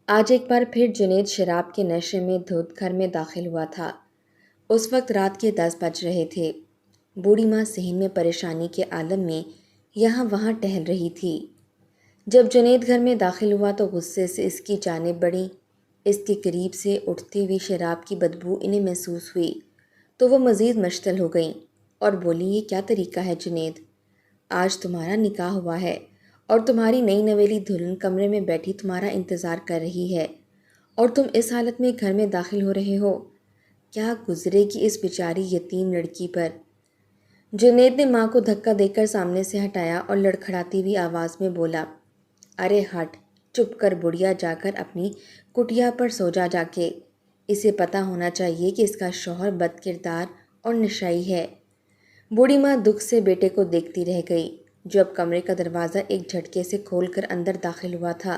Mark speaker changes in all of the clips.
Speaker 1: آج ایک بار پھر جنید شراب کے نشے میں دھت گھر میں داخل ہوا تھا۔ اس وقت رات کے 10 بج رہے تھے۔ بوڑھی ماں صحن میں پریشانی کے عالم میں یہاں وہاں ٹہل رہی تھی۔ جب جنید گھر میں داخل ہوا تو غصے سے اس کی جانب بڑھی۔ اس کے قریب سے اٹھتی ہوئی شراب کی بدبو انہیں محسوس ہوئی تو وہ مزید مشتعل ہو گئیں اور بولی، یہ کیا طریقہ ہے جنید؟ آج تمہارا نکاح ہوا ہے اور تمہاری نئی نویلی دلہن کمرے میں بیٹھی تمہارا انتظار کر رہی ہے اور تم اس حالت میں گھر میں داخل ہو رہے ہو۔ کیا گزرے گی اس بیچاری یتیم لڑکی پر؟ جنید نے ماں کو دھکا دے کر سامنے سے ہٹایا اور لڑکھڑاتی ہوئی آواز میں بولا، ارے ہٹ، چپ کر بڑھیا، جا کر اپنی کٹیا پر سو جا کے۔ اسے پتہ ہونا چاہیے کہ اس کا شوہر بد کردار اور نشائی ہے۔ بوڑھی ماں دکھ سے بیٹے کو دیکھتی رہ گئی جو اب کمرے کا دروازہ ایک جھٹکے سے کھول کر اندر داخل ہوا تھا۔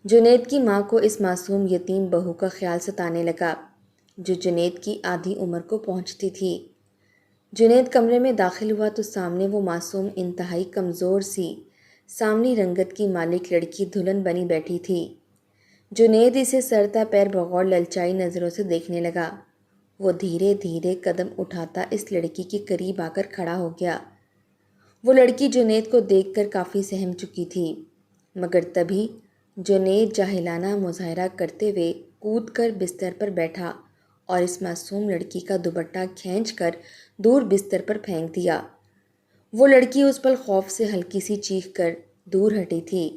Speaker 1: جنید کی ماں کو اس معصوم یتیم بہو کا خیال ستانے لگا جو جنید کی آدھی عمر کو پہنچتی تھی۔ جنید کمرے میں داخل ہوا تو سامنے وہ معصوم انتہائی کمزور سی سامنی رنگت کی مالک لڑکی دلہن بنی بیٹھی تھی۔ جنید اسے سر تا پیر بغور للچائی نظروں سے دیکھنے لگا۔ وہ دھیرے دھیرے قدم اٹھاتا اس لڑکی کے قریب آ کر کھڑا ہو گیا۔ وہ لڑکی جنید کو دیکھ کر کافی سہم چکی تھی، مگر تبھی جنید جاہلانہ مظاہرہ کرتے ہوئے کود کر بستر پر بیٹھا اور اس معصوم لڑکی کا دوپٹہ کھینچ کر دور بستر پر پھینک دیا۔ وہ لڑکی اس پل خوف سے ہلکی سی چیخ کر دور ہٹی تھی۔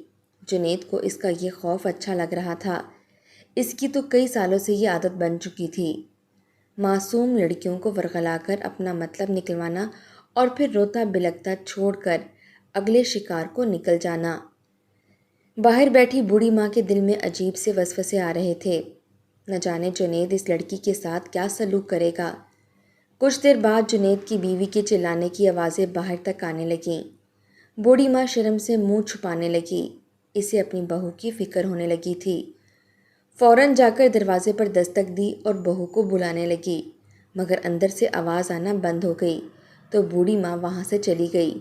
Speaker 1: جنید کو اس کا یہ خوف اچھا لگ رہا تھا۔ اس کی تو کئی سالوں سے یہ عادت بن چکی تھی، معصوم لڑکیوں کو ورغلا کر اپنا مطلب نکلوانا اور پھر روتا بلکتا چھوڑ کر اگلے شکار کو نکل جانا۔ باہر بیٹھی بوڑھی ماں کے دل میں عجیب سے وسوسے آ رہے تھے۔ نہ جانے جنید اس لڑکی کے ساتھ کیا سلوک کرے گا۔ کچھ دیر بعد جنید کی بیوی کے چلانے کی آوازیں باہر تک آنے لگیں۔ بوڑھی ماں شرم سے منہ چھپانے لگی۔ اسے اپنی بہو کی فکر ہونے لگی تھی۔ فوراً جا کر دروازے پر دستک دی اور بہو کو بلانے لگی، مگر اندر سے آواز آنا بند ہو گئی تو بوڑھی ماں وہاں سے چلی گئی۔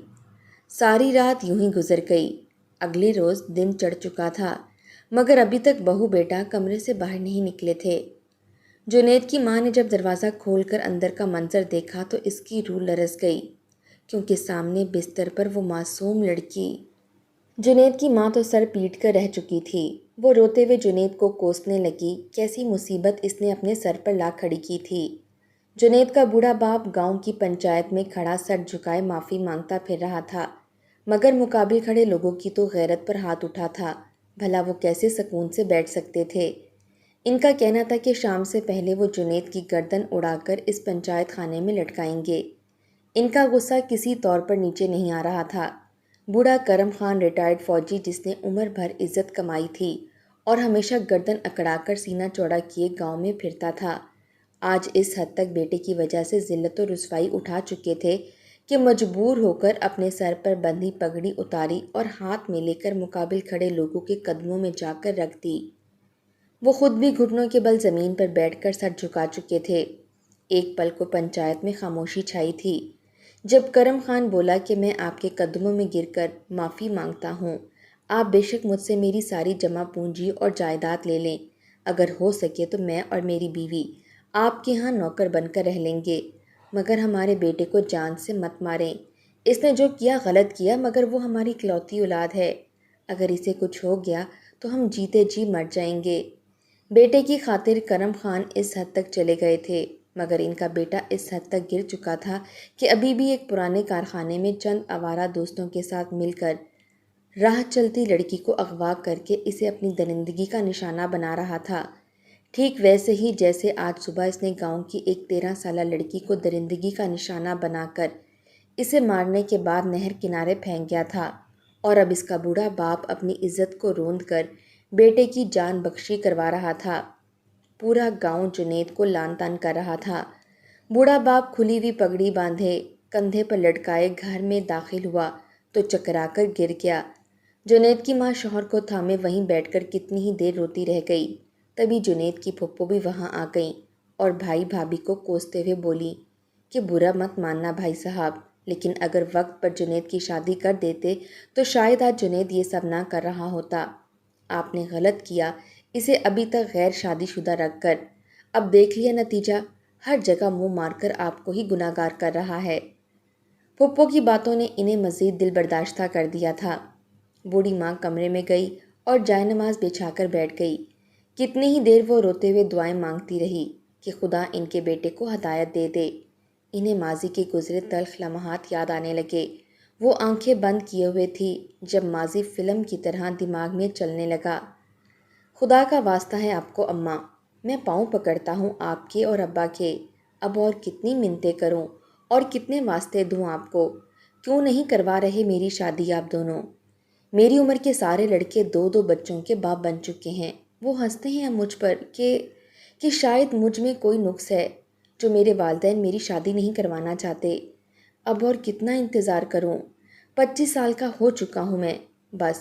Speaker 1: ساری رات یوں ہی گزر گئی۔ اگلے روز دن چڑھ چکا تھا، مگر ابھی تک بہو بیٹا کمرے سے باہر نہیں نکلے تھے۔ جنید کی ماں نے جب دروازہ کھول کر اندر کا منظر دیکھا تو اس کی روح لرز گئی، کیونکہ سامنے بستر پر وہ معصوم لڑکی۔ جنید کی ماں تو سر پیٹ کر رہ چکی تھی۔ وہ روتے ہوئے جنید کو کوسنے لگی، کیسی مصیبت اس نے اپنے سر پر لا کھڑی کی تھی۔ جنید کا بوڑھا باپ گاؤں کی پنچایت میں کھڑا سر جھکائے معافی مانگتا پھر رہا تھا، مگر مقابل کھڑے لوگوں کی تو غیرت پر ہاتھ اٹھا تھا۔ بھلا وہ کیسے سکون سے بیٹھ سکتے تھے؟ ان کا کہنا تھا کہ شام سے پہلے وہ جنید کی گردن اڑا کر اس پنچایت خانے میں لٹکائیں گے۔ ان کا غصہ کسی طور پر نیچے نہیں آ رہا تھا۔ بوڑھا کرم خان ریٹائرڈ فوجی جس نے عمر بھر عزت کمائی تھی اور ہمیشہ گردن اکڑا کر سینہ چوڑا کیے گاؤں میں پھرتا تھا، آج اس حد تک بیٹے کی وجہ سے ذلت و رسوائی اٹھا چکے تھے کہ مجبور ہو کر اپنے سر پر بندھی پگڑی اتاری اور ہاتھ میں لے کر مقابل کھڑے لوگوں کے قدموں میں جا کر رکھ دی۔ وہ خود بھی گھٹنوں کے بل زمین پر بیٹھ کر سر جھکا چکے تھے۔ ایک پل کو پنچایت میں خاموشی چھائی تھی۔ جب کرم خان بولا کہ میں آپ کے قدموں میں گر کر معافی مانگتا ہوں، آپ بے شک مجھ سے میری ساری جمع پونجی اور جائیداد لے لیں، اگر ہو سکے تو میں اور میری بیوی آپ کے ہاں نوکر بن کر رہ لیں گے، مگر ہمارے بیٹے کو جان سے مت ماریں۔ اس نے جو کیا غلط کیا، مگر وہ ہماری اکلوتی اولاد ہے، اگر اسے کچھ ہو گیا تو ہم جیتے جی مر جائیں گے۔ بیٹے کی خاطر کرم خان اس حد تک چلے گئے تھے، مگر ان کا بیٹا اس حد تک گر چکا تھا کہ ابھی بھی ایک پرانے کارخانے میں چند آوارہ دوستوں کے ساتھ مل کر راہ چلتی لڑکی کو اغوا کر کے اسے اپنی درندگی کا نشانہ بنا رہا تھا، ٹھیک ویسے ہی جیسے آج صبح اس نے گاؤں کی ایک 13 سالہ لڑکی کو درندگی کا نشانہ بنا کر اسے مارنے کے بعد نہر کنارے پھینک گیا تھا، اور اب اس کا بوڑھا باپ اپنی عزت کو روند کر بیٹے کی جان بخشی کروا رہا تھا۔ پورا گاؤں جنید کو لان تان کر رہا تھا۔ بوڑھا باپ کھلی ہوئی پگڑی باندھے کندھے پر لٹکائے گھر میں داخل ہوا تو چکرا کر گر گیا۔ جنید کی ماں شوہر کو تھامے وہیں بیٹھ کر کتنی ہی دیر روتی رہ گئی۔ تبھی جنید کی پھپھو بھی وہاں آ گئیں اور بھائی بھابھی کو کوستے ہوئے بولی کہ برا مت ماننا بھائی صاحب، لیکن اگر وقت پر جنید کی شادی کر دیتے تو شاید آج جنید یہ سب نہ کر رہا ہوتا۔ آپ نے غلط کیا اسے ابھی تک غیر شادی شدہ رکھ کر، اب دیکھ لیا نتیجہ، ہر جگہ منہ مار کر آپ کو ہی گناہگار کر رہا ہے۔ پھپھو کی باتوں نے انہیں مزید دل برداشتہ کر دیا تھا۔ بوڑھی ماں کمرے میں گئی اور جائے نماز بچھا کر بیٹھ گئی۔ کتنی ہی دیر وہ روتے ہوئے دعائیں مانگتی رہی کہ خدا ان کے بیٹے کو ہدایت دے دے۔ انہیں ماضی کے گزرے تلخ لمحات یاد آنے لگے۔ وہ آنکھیں بند کیے ہوئے تھی جب ماضی فلم کی طرح دماغ میں چلنے لگا۔ خدا کا واسطہ ہے آپ کو اماں، میں پاؤں پکڑتا ہوں آپ کے اور ابا کے، اب اور کتنی منتیں کروں اور کتنے واسطے دوں آپ کو، کیوں نہیں کروا رہے میری شادی آپ دونوں؟ میری عمر کے سارے لڑکے دو دو بچوں کے باپ بن چکے ہیں۔ وہ ہنستے ہیں اب مجھ پر کہ شاید مجھ میں کوئی نقص ہے جو میرے والدین میری شادی نہیں کروانا چاہتے۔ اب اور کتنا انتظار کروں؟ 25 سال کا ہو چکا ہوں میں، بس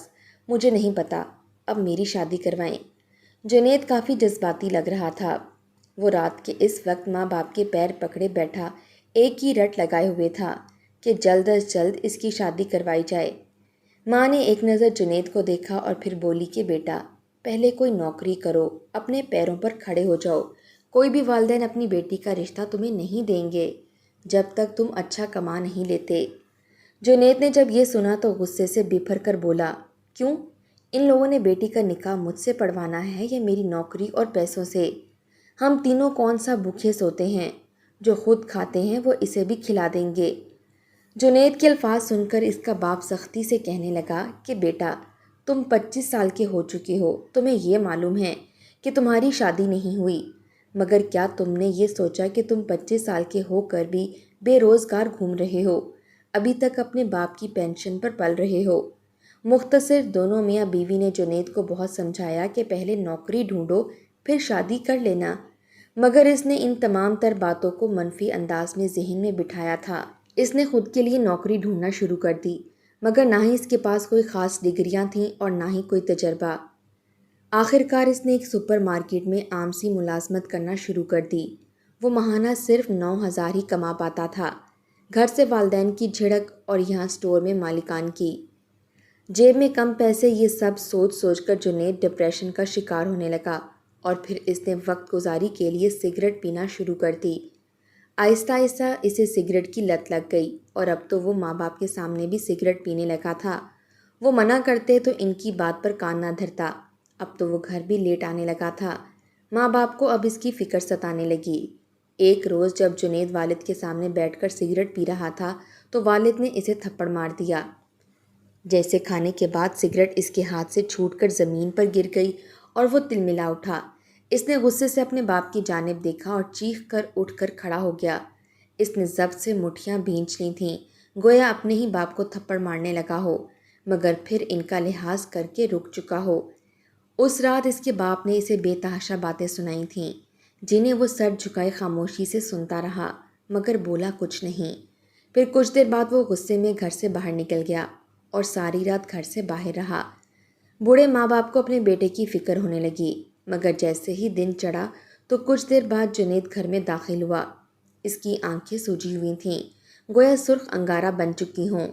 Speaker 1: مجھے نہیں پتا، اب میری شادی کروائیں۔ جنید کافی جذباتی لگ رہا تھا۔ وہ رات کے اس وقت ماں باپ کے پیر پکڑے بیٹھا ایک ہی رٹ لگائے ہوئے تھا کہ جلد از جلد اس کی شادی کروائی جائے۔ ماں نے ایک نظر جنید کو دیکھا اور پھر بولی کہ بیٹا، پہلے کوئی نوکری کرو، اپنے پیروں پر کھڑے ہو جاؤ۔ کوئی بھی والدین اپنی بیٹی کا رشتہ تمہیں نہیں دیں گے جب تک تم اچھا کما نہیں لیتے۔ جنید نے جب یہ سنا تو غصے سے بپھر کر بولا، کیوں؟ ان لوگوں نے بیٹی کا نکاح مجھ سے پڑھوانا ہے یا میری نوکری اور پیسوں سے؟ ہم تینوں کون سا بھوکے سوتے ہیں؟ جو خود کھاتے ہیں وہ اسے بھی کھلا دیں گے۔ جنید کے الفاظ سن کر اس کا باپ سختی سے کہنے لگا کہ بیٹا، تم 25 سال کے ہو چکے ہو، تمہیں یہ معلوم ہے کہ تمہاری شادی نہیں ہوئی، مگر کیا تم نے یہ سوچا کہ تم 25 سال کے ہو کر بھی بے روزگار گھوم رہے ہو، ابھی تک اپنے باپ کی پینشن پر پل رہے ہو؟ مختصر دونوں میاں بیوی نے جنید کو بہت سمجھایا کہ پہلے نوکری ڈھونڈو پھر شادی کر لینا، مگر اس نے ان تمام تر باتوں کو منفی انداز میں ذہن میں بٹھایا تھا۔ اس نے خود کے لیے نوکری ڈھونڈنا شروع کر دی، مگر نہ ہی اس کے پاس کوئی خاص ڈگریاں تھیں اور نہ ہی کوئی تجربہ۔ آخر کار اس نے ایک سپر مارکیٹ میں عام سی ملازمت کرنا شروع کر دی۔ وہ ماہانہ صرف 9,000 ہی کما پاتا تھا، گھر سے والدین کی جھڑک اور یہاں سٹور میں مالکان کی۔ جیب میں کم پیسے، یہ سب سوچ سوچ کر جنید ڈپریشن کا شکار ہونے لگا اور پھر اس نے وقت گزاری کے لیے سگریٹ پینا شروع کر دی۔ آہستہ آہستہ اسے سگریٹ کی لت لگ گئی اور اب تو وہ ماں باپ کے سامنے بھی سگریٹ پینے لگا تھا۔ وہ منع کرتے تو ان کی بات پر کان نہ دھرتا، اب تو وہ گھر بھی لیٹ آنے لگا تھا۔ ماں باپ کو اب اس کی فکر ستانے لگی۔ ایک روز جب جنید والد کے سامنے بیٹھ کر سگریٹ پی رہا تھا تو والد نے اسے تھپڑ مار دیا، جیسے کھانے کے بعد سگریٹ اس کے ہاتھ سے چھوٹ کر زمین پر گر گئی اور وہ تلملا اٹھا۔ اس نے غصے سے اپنے باپ کی جانب دیکھا اور چیخ کر اٹھ کر کھڑا ہو گیا۔ اس نے ضبط سے مٹھیاں بھینچ لی تھیں، گویا اپنے ہی باپ کو تھپڑ مارنے لگا ہو، مگر پھر ان کا لحاظ کر کے رک چکا ہو۔ اس رات اس کے باپ نے اسے بے تحاشا باتیں سنائی تھیں، جنہیں وہ سر جھکائے خاموشی سے سنتا رہا، مگر بولا کچھ نہیں۔ پھر کچھ دیر بعد وہ غصے میں گھر سے باہر نکل گیا اور ساری رات گھر سے باہر رہا۔ بوڑھے ماں باپ کو اپنے بیٹے کی فکر ہونے لگی، مگر جیسے ہی دن چڑھا تو کچھ دیر بعد جنید گھر میں داخل ہوا۔ اس کی آنکھیں سوجی ہوئی تھیں، گویا سرخ انگارہ بن چکی ہوں،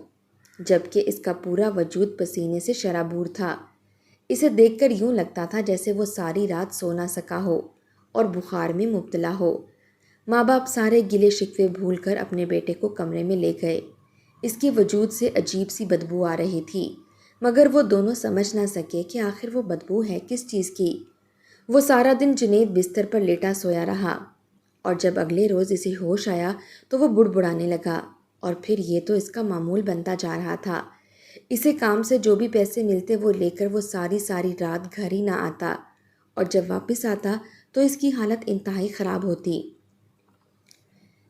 Speaker 1: جبکہ اس کا پورا وجود پسینے سے شرابور تھا۔ اسے دیکھ کر یوں لگتا تھا جیسے وہ ساری رات سو نہ سکا ہو اور بخار میں مبتلا ہو۔ ماں باپ سارے گلے شکوے بھول کر اپنے بیٹے کو کمرے میں لے گئے۔ اس کے وجود سے عجیب سی بدبو آ رہی تھی، مگر وہ دونوں سمجھ نہ سکے کہ آخر وہ بدبو ہے کس چیز کی۔ وہ سارا دن جنید بستر پر لیٹا سویا رہا اور جب اگلے روز اسے ہوش آیا تو وہ بڑبڑانے لگا، اور پھر یہ تو اس کا معمول بنتا جا رہا تھا۔ اسے کام سے جو بھی پیسے ملتے وہ لے کر وہ ساری رات گھر ہی نہ آتا، اور جب واپس آتا تو اس کی حالت انتہائی خراب ہوتی۔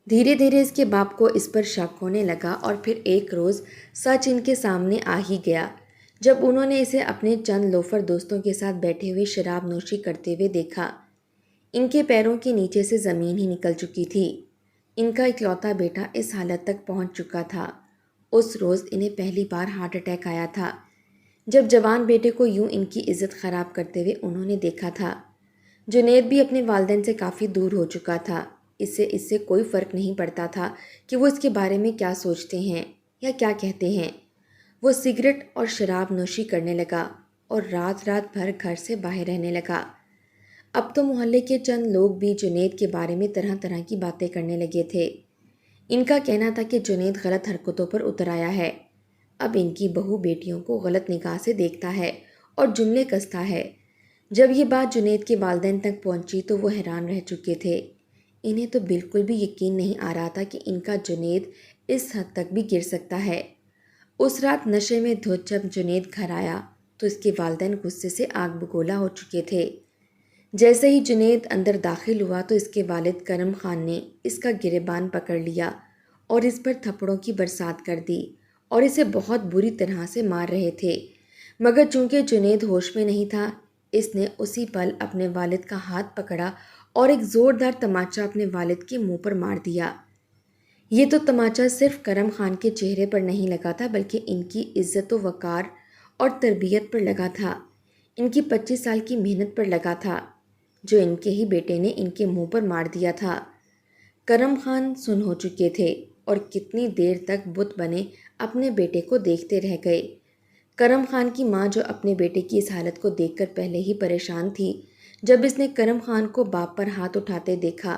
Speaker 1: دھیرے دھیرے اس کے باپ کو اس پر شک ہونے لگا اور پھر ایک روز سچ ان کے سامنے آ ہی گیا جب انہوں نے اسے اپنے چند لوفر دوستوں کے ساتھ بیٹھے ہوئے شراب نوشی کرتے ہوئے دیکھا۔ ان کے پیروں کے نیچے سے زمین ہی نکل چکی تھی۔ ان کا اکلوتا بیٹا اس حالت تک پہنچ چکا تھا۔ اس روز انہیں پہلی بار ہارٹ اٹیک آیا تھا جب جوان بیٹے کو یوں ان کی عزت خراب کرتے ہوئے انہوں نے دیکھا تھا۔ جنید بھی اپنے والدین سے کافی دور ہو چکا تھا۔ اس سے کوئی فرق نہیں پڑتا تھا کہ وہ اس کے بارے میں کیا سوچتے ہیں یا کیا کہتے ہیں۔ وہ سگریٹ اور شراب نوشی کرنے لگا اور رات رات بھر گھر سے باہر رہنے لگا۔ اب تو محلے کے چند لوگ بھی جنید کے بارے میں طرح طرح کی باتیں کرنے لگے تھے۔ ان کا کہنا تھا کہ جنید غلط حرکتوں پر اتر آیا ہے، اب ان کی بہو بیٹیوں کو غلط نگاہ سے دیکھتا ہے اور جملے کستا ہے۔ جب یہ بات جنید کے والدین تک پہنچی تو وہ حیران رہ چکے تھے۔ انہیں تو بالکل بھی یقین نہیں آ رہا تھا کہ ان کا جنید اس حد تک بھی گر سکتا ہے۔ اس رات نشے میں دھت جب جنید گھر آیا تو اس کے والدین غصے سے آگ بگولا ہو چکے تھے۔ جیسے ہی جنید اندر داخل ہوا تو اس کے والد کرم خان نے اس کا گریبان پکڑ لیا اور اس پر تھپڑوں کی برسات کر دی اور اسے بہت بری طرح سے مار رہے تھے، مگر چونکہ جنید ہوش میں نہیں تھا، اس نے اسی پل اپنے والد کا ہاتھ پکڑا اور ایک زوردار تماچا اپنے والد کے منہ پر مار دیا۔ یہ تو تماچا صرف کرم خان کے چہرے پر نہیں لگا تھا بلکہ ان کی عزت و وقار اور تربیت پر لگا تھا، ان کی 25 سال کی محنت پر لگا تھا جو ان کے ہی بیٹے نے ان کے منہ پر مار دیا تھا۔ کرم خان سن ہو چکے تھے اور کتنی دیر تک بت بنے اپنے بیٹے کو دیکھتے رہ گئے۔ کرم خان کی ماں جو اپنے بیٹے کی اس حالت کو دیکھ کر پہلے ہی پریشان تھی، جب اس نے کرم خان کو باپ پر ہاتھ اٹھاتے دیکھا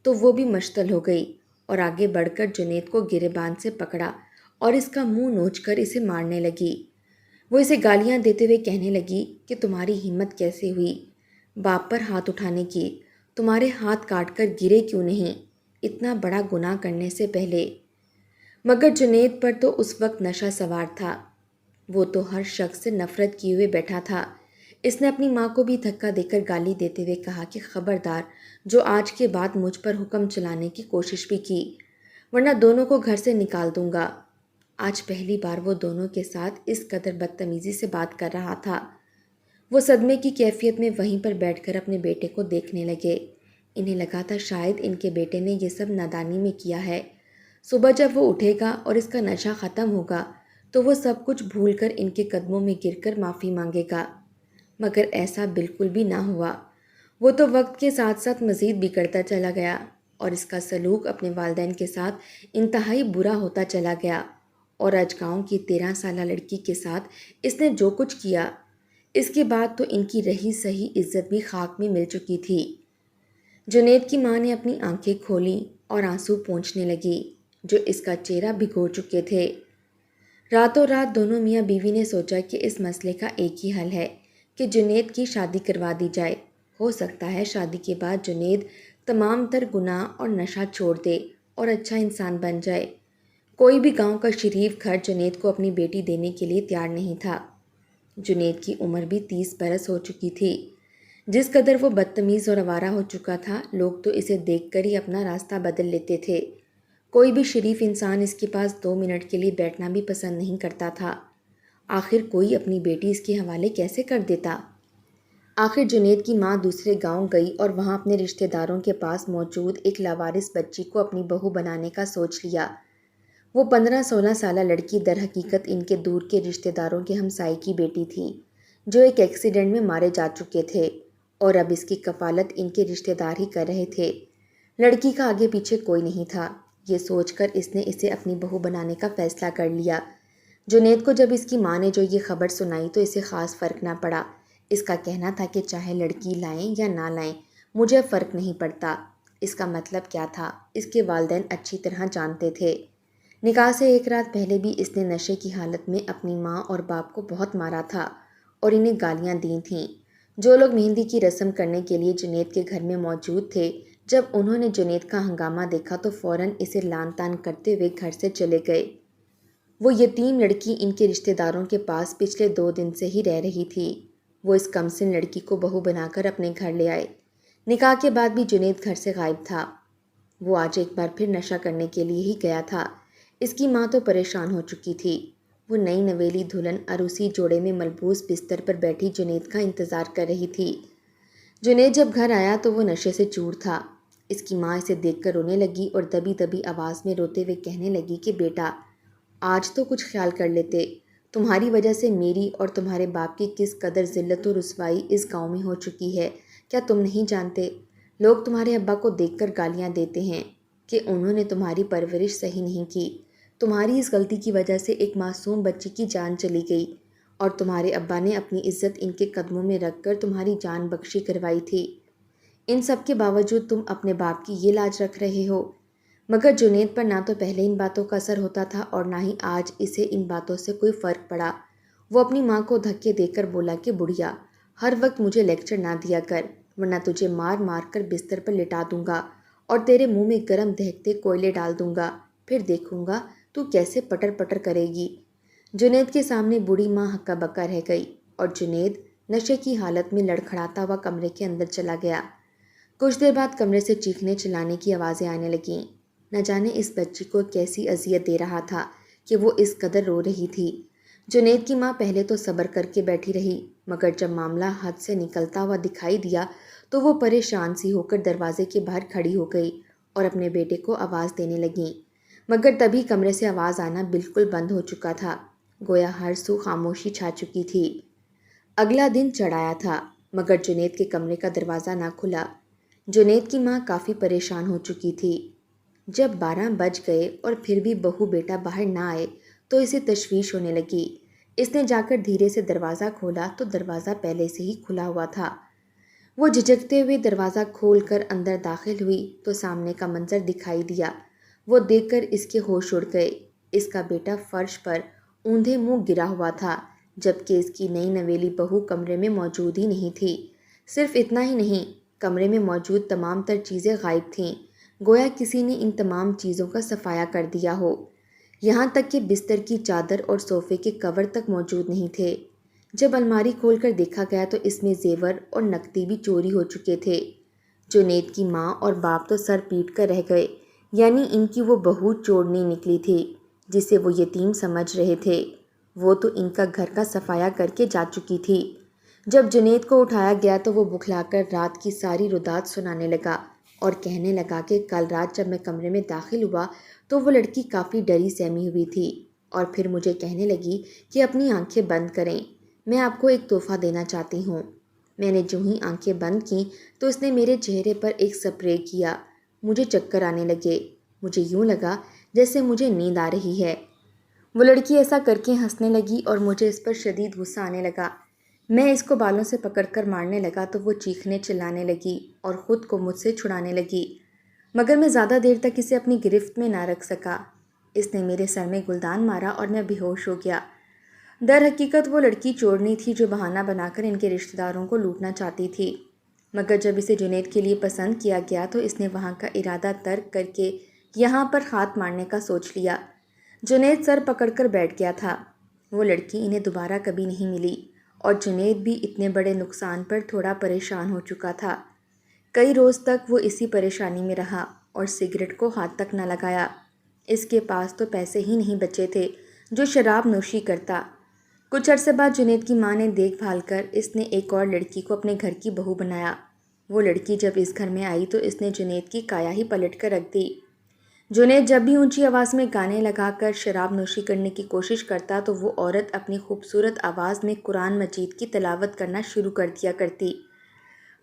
Speaker 1: تو وہ بھی مشتعل ہو گئی اور آگے بڑھ کر جنید کو گریبان سے پکڑا اور اس کا منہ نوچ کر اسے مارنے لگی۔ وہ اسے گالیاں دیتے ہوئے کہنے لگی کہ تمہاری ہمت کیسے ہوئی باپ پر ہاتھ اٹھانے کی، تمہارے ہاتھ کاٹ کر گرے کیوں نہیں اتنا بڑا گناہ کرنے سے پہلے۔ مگر جنید پر تو اس وقت نشہ سوار تھا، وہ تو ہر شخص سے نفرت کیے ہوئے بیٹھا تھا۔ اس نے اپنی ماں کو بھی دھکا دے کر گالی دیتے ہوئے کہا کہ خبردار جو آج کے بعد مجھ پر حکم چلانے کی کوشش بھی کی ورنہ دونوں کو گھر سے نکال دوں گا۔ آج پہلی بار وہ دونوں کے ساتھ اس قدر بدتمیزی سے بات کر رہا تھا۔ وہ صدمے کی کیفیت میں وہیں پر بیٹھ کر اپنے بیٹے کو دیکھنے لگے۔ انہیں لگا تھا شاید ان کے بیٹے نے یہ سب نادانی میں کیا ہے، صبح جب وہ اٹھے گا اور اس کا نشہ ختم ہوگا تو وہ سب کچھ بھول کر ان کے قدموں میں گر کر معافی مانگے گا۔ مگر ایسا بالکل بھی نہ ہوا۔ وہ تو وقت کے ساتھ ساتھ مزید بگڑتا چلا گیا اور اس کا سلوک اپنے والدین کے ساتھ انتہائی برا ہوتا چلا گیا، اور آج گاؤں کی 13 سالہ لڑکی کے ساتھ اس نے جو کچھ کیا، اس کے بعد تو ان کی رہی سہی عزت بھی خاک میں مل چکی تھی۔ جنید کی ماں نے اپنی آنکھیں کھولیں اور آنسو پونچھنے لگی جو اس کا چہرہ بھگو چکے تھے۔ راتوں رات دونوں میاں بیوی نے سوچا کہ اس مسئلے کا ایک ہی حل ہے کہ جنید کی شادی کروا دی جائے۔ ہو سکتا ہے شادی کے بعد جنید تمام تر گناہ اور نشہ چھوڑ دے اور اچھا انسان بن جائے۔ کوئی بھی گاؤں کا شریف گھر جنید کو اپنی بیٹی دینے کے لیے تیار نہیں تھا۔ جنید کی عمر بھی 30 برس ہو چکی تھی۔ جس قدر وہ بدتمیز اور آوارہ ہو چکا تھا، لوگ تو اسے دیکھ کر ہی اپنا راستہ بدل لیتے تھے۔ کوئی بھی شریف انسان اس کے پاس 2 منٹ کے لیے بیٹھنا بھی پسند نہیں کرتا تھا۔ آخر کوئی اپنی بیٹی اس کے حوالے کیسے کر دیتا؟ آخر جنید کی ماں دوسرے گاؤں گئی اور وہاں اپنے رشتہ داروں کے پاس موجود ایک لاوارث بچی کو اپنی بہو بنانے کا سوچ لیا۔ وہ 15-16 سالہ لڑکی در حقیقت ان کے دور کے رشتہ داروں کے ہمسائے کی بیٹی تھی جو ایک ایکسیڈنٹ میں مارے جا چکے تھے، اور اب اس کی کفالت ان کے رشتہ دار ہی کر رہے تھے۔ لڑکی کا آگے پیچھے کوئی نہیں تھا۔ یہ سوچ کر اس نے اسے اپنی بہو بنانے کا فیصلہ کر لیا۔ جنید کو جب اس کی ماں نے جو یہ خبر سنائی تو اسے خاص فرق نہ پڑا۔ اس کا کہنا تھا کہ چاہے لڑکی لائیں یا نہ لائیں مجھے اب فرق نہیں پڑتا۔ اس کا مطلب کیا تھا اس کے والدین اچھی طرح جانتے تھے۔ نکاح سے ایک رات پہلے بھی اس نے نشے کی حالت میں اپنی ماں اور باپ کو بہت مارا تھا اور انہیں گالیاں دی تھیں۔ جو لوگ مہندی کی رسم کرنے کے لیے جنید کے گھر میں موجود تھے، جب انہوں نے جنید کا ہنگامہ دیکھا تو فوراً اسے لان تان کرتے ہوئے گھر سے چلے گئے۔ وہ یتیم لڑکی ان کے رشتہ داروں کے پاس پچھلے 2 دن سے ہی رہ رہی تھی۔ وہ اس کمسن لڑکی کو بہو بنا کر اپنے گھر لے آئے۔ نکاح کے بعد بھی جنید گھر سے غائب تھا۔ وہ آج ایک بار پھر نشہ کرنے کے لیے ہی گیا تھا۔ اس کی ماں تو پریشان ہو چکی تھی۔ وہ نئی نویلی دلہن عروسی جوڑے میں ملبوس بستر پر بیٹھی جنید کا انتظار کر رہی تھی۔ جنید جب گھر آیا تو وہ نشے سے چور تھا۔ اس کی ماں اسے دیکھ کر رونے لگی اور دبی دبی آواز میں روتے ہوئے کہنے لگی کہ بیٹا آج تو کچھ خیال کر لیتے، تمہاری وجہ سے میری اور تمہارے باپ کی کس قدر ذلت و رسوائی اس گاؤں میں ہو چکی ہے، کیا تم نہیں جانتے؟ لوگ تمہارے ابا کو دیکھ کر گالیاں دیتے ہیں کہ انہوں نے تمہاری پرورش صحیح نہیں کی۔ تمہاری اس غلطی کی وجہ سے ایک معصوم بچی کی جان چلی گئی اور تمہارے ابا نے اپنی عزت ان کے قدموں میں رکھ کر تمہاری جان بخشی کروائی تھی۔ ان سب کے باوجود تم اپنے باپ کی یہ لاج رکھ رہے ہو۔ مگر جنید پر نہ تو پہلے ان باتوں کا اثر ہوتا تھا اور نہ ہی آج اسے ان باتوں سے کوئی فرق پڑا۔ وہ اپنی ماں کو دھکے دے کر بولا کہ بڑھیا، ہر وقت مجھے لیکچر نہ دیا کر، ورنہ تجھے مار مار کر بستر پر لٹا دوں گا اور تیرے منہ میں گرم دہکتے کوئلے ڈال دوں گا، پھر دیکھوں گا تو کیسے پٹر پٹر کرے گی۔ جنید کے سامنے بوڑھی ماں ہکا بکا رہ گئی اور جنید نشے کی حالت میں لڑکھڑاتا ہوا کمرے کے اندر چلا گیا۔ کچھ دیر بعد کمرے سے چیخنے چلانے کی آوازیں آنے لگیں۔ نہ جانے اس بچی کو کیسی اذیت دے رہا تھا کہ وہ اس قدر رو رہی تھی۔ جنید کی ماں پہلے تو صبر کر کے بیٹھی رہی، مگر جب معاملہ حد سے نکلتا ہوا دکھائی دیا تو وہ پریشان سی ہو کر دروازے کے باہر کھڑی ہو گئی اور اپنے بیٹے کو آواز دینے لگیں، مگر تبھی کمرے سے آواز آنا بالکل بند ہو چکا تھا، گویا ہر سو خاموشی چھا چکی تھی۔ اگلا دن چڑھایا تھا مگر جنید کے کمرے کا دروازہ نہ کھلا۔ جنید کی ماں کافی پریشان ہو چکی تھی۔ جب 12 بج گئے اور پھر بھی بہو بیٹا باہر نہ آئے تو اسے تشویش ہونے لگی۔ اس نے جا کر دھیرے سے دروازہ کھولا تو دروازہ پہلے سے ہی کھلا ہوا تھا۔ وہ جھجکتے ہوئے دروازہ کھول کر اندر داخل ہوئی تو سامنے کا منظر دکھائی دیا۔ وہ دیکھ کر اس کے ہوش اڑ گئے۔ اس کا بیٹا فرش پر اوندھے منہ گرا ہوا تھا، جبکہ اس کی نئی نویلی بہو کمرے میں موجود ہی نہیں تھی۔ صرف اتنا ہی نہیں، کمرے میں موجود تمام تر چیزیں غائب تھیں، گویا کسی نے ان تمام چیزوں کا صفایا کر دیا ہو۔ یہاں تک کہ بستر کی چادر اور صوفے کے کور تک موجود نہیں تھے۔ جب الماری کھول کر دیکھا گیا تو اس میں زیور اور نقدی بھی چوری ہو چکے تھے۔ جنید کی ماں اور باپ تو سر پیٹ کر رہ گئے، یعنی ان کی وہ بہو چورنی نکلی تھی جسے وہ یتیم سمجھ رہے تھے، وہ تو ان کا گھر کا صفایا کر کے جا چکی تھی۔ جب جنید کو اٹھایا گیا تو وہ بکھلا کر رات کی ساری ردات سنانے لگا اور کہنے لگا کہ کل رات جب میں کمرے میں داخل ہوا تو وہ لڑکی کافی ڈری سہمی ہوئی تھی اور پھر مجھے کہنے لگی کہ اپنی آنکھیں بند کریں، میں آپ کو ایک تحفہ دینا چاہتی ہوں۔ میں نے جو ہی آنکھیں بند کیں تو اس نے میرے چہرے پر ایک سپرے کیا، مجھے چکر آنے لگے، مجھے یوں لگا جیسے مجھے نیند آ رہی ہے۔ وہ لڑکی ایسا کر کے ہنسنے لگی اور مجھے اس پر شدید غصہ آنے لگا۔ میں اس کو بالوں سے پکڑ کر مارنے لگا تو وہ چیخنے چلانے لگی اور خود کو مجھ سے چھڑانے لگی، مگر میں زیادہ دیر تک اسے اپنی گرفت میں نہ رکھ سکا۔ اس نے میرے سر میں گلدان مارا اور میں بے ہوش ہو گیا۔ در حقیقت وہ لڑکی چورنی تھی جو بہانہ بنا کر ان کے رشتہ داروں کو لوٹنا چاہتی تھی، مگر جب اسے جنید کے لیے پسند کیا گیا تو اس نے وہاں کا ارادہ ترک کر کے یہاں پر ہاتھ مارنے کا سوچ لیا۔ جنید سر پکڑ کر بیٹھ گیا تھا۔ وہ لڑکی انہیں دوبارہ کبھی نہیں ملی اور جنید بھی اتنے بڑے نقصان پر تھوڑا پریشان ہو چکا تھا۔ کئی روز تک وہ اسی پریشانی میں رہا اور سگریٹ کو ہاتھ تک نہ لگایا۔ اس کے پاس تو پیسے ہی نہیں بچے تھے جو شراب نوشی کرتا۔ کچھ عرصے بعد جنید کی ماں نے دیکھ بھال کر اس نے ایک اور لڑکی کو اپنے گھر کی بہو بنایا۔ وہ لڑکی جب اس گھر میں آئی تو اس نے جنید کی کایا ہی پلٹ کر رکھ دی۔ جنید جب بھی اونچی آواز میں گانے لگا کر شراب نوشی کرنے کی کوشش کرتا تو وہ عورت اپنی خوبصورت آواز میں قرآن مجید کی تلاوت کرنا شروع کر دیا کرتی۔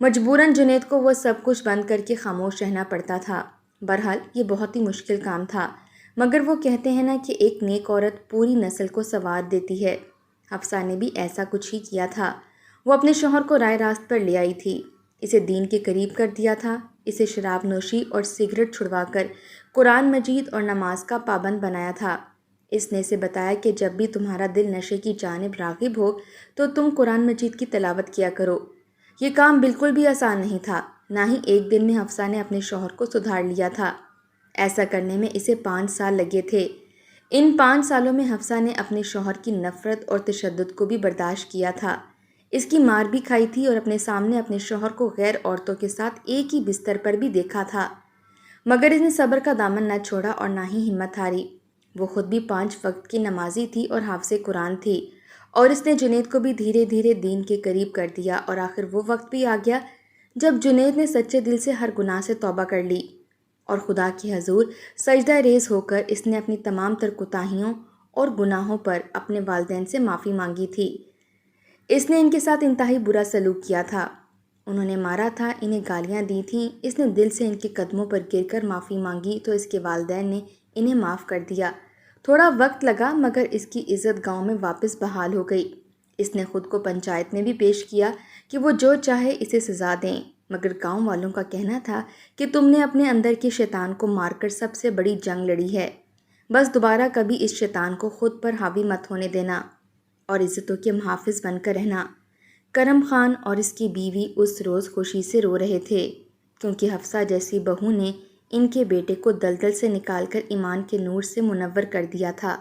Speaker 1: مجبوراً جنید کو وہ سب کچھ بند کر کے خاموش رہنا پڑتا تھا۔ بہرحال یہ بہت ہی مشکل کام تھا، مگر وہ کہتے ہیں نا کہ ایک نیک عورت پوری نسل کو سنوار دیتی ہے۔ حفصہ نے بھی ایسا کچھ ہی کیا تھا۔ وہ اپنے شوہر کو رائے راست پر لے آئی تھی، اسے دین کے قریب کر دیا تھا، اسے شراب نوشی اور سگریٹ چھڑوا کر قرآن مجید اور نماز کا پابند بنایا تھا۔ اس نے اسے بتایا کہ جب بھی تمہارا دل نشے کی جانب راغب ہو تو تم قرآن مجید کی تلاوت کیا کرو۔ یہ کام بالکل بھی آسان نہیں تھا، نہ ہی ایک دن میں حفصہ نے اپنے شوہر کو سدھار لیا تھا۔ ایسا کرنے میں اسے 5 سال لگے تھے۔ ان 5 سالوں میں حفصہ نے اپنے شوہر کی نفرت اور تشدد کو بھی برداشت کیا تھا، اس کی مار بھی کھائی تھی اور اپنے سامنے اپنے شوہر کو غیر عورتوں کے ساتھ ایک ہی بستر پر بھی دیکھا تھا، مگر اس نے صبر کا دامن نہ چھوڑا اور نہ ہی ہمت ہاری۔ وہ خود بھی 5 وقت کی نمازی تھی اور حافظ قرآن تھی، اور اس نے جنید کو بھی دھیرے دھیرے دین کے قریب کر دیا، اور آخر وہ وقت بھی آ گیا جب جنید نے سچے دل سے ہر گناہ سے توبہ کر لی اور خدا کی حضور سجدہ ریز ہو کر اس نے اپنی تمام تر کوتاہیوں اور گناہوں پر اپنے والدین سے معافی مانگی تھی۔ اس نے ان کے ساتھ انتہائی برا سلوک کیا تھا، انہوں نے مارا تھا، انہیں گالیاں دی تھیں۔ اس نے دل سے ان کے قدموں پر گر کر معافی مانگی تو اس کے والدین نے انہیں معاف کر دیا۔ تھوڑا وقت لگا مگر اس کی عزت گاؤں میں واپس بحال ہو گئی۔ اس نے خود کو پنچایت میں بھی پیش کیا کہ وہ جو چاہے اسے سزا دیں، مگر گاؤں والوں کا کہنا تھا کہ تم نے اپنے اندر کے شیطان کو مار کر سب سے بڑی جنگ لڑی ہے، بس دوبارہ کبھی اس شیطان کو خود پر حاوی مت ہونے دینا اور عزتوں کے محافظ بن کر رہنا۔ کرم خان اور اس کی بیوی اس روز خوشی سے رو رہے تھے، کیونکہ حفصہ جیسی بہو نے ان کے بیٹے کو دلدل سے نکال کر ایمان کے نور سے منور کر دیا تھا۔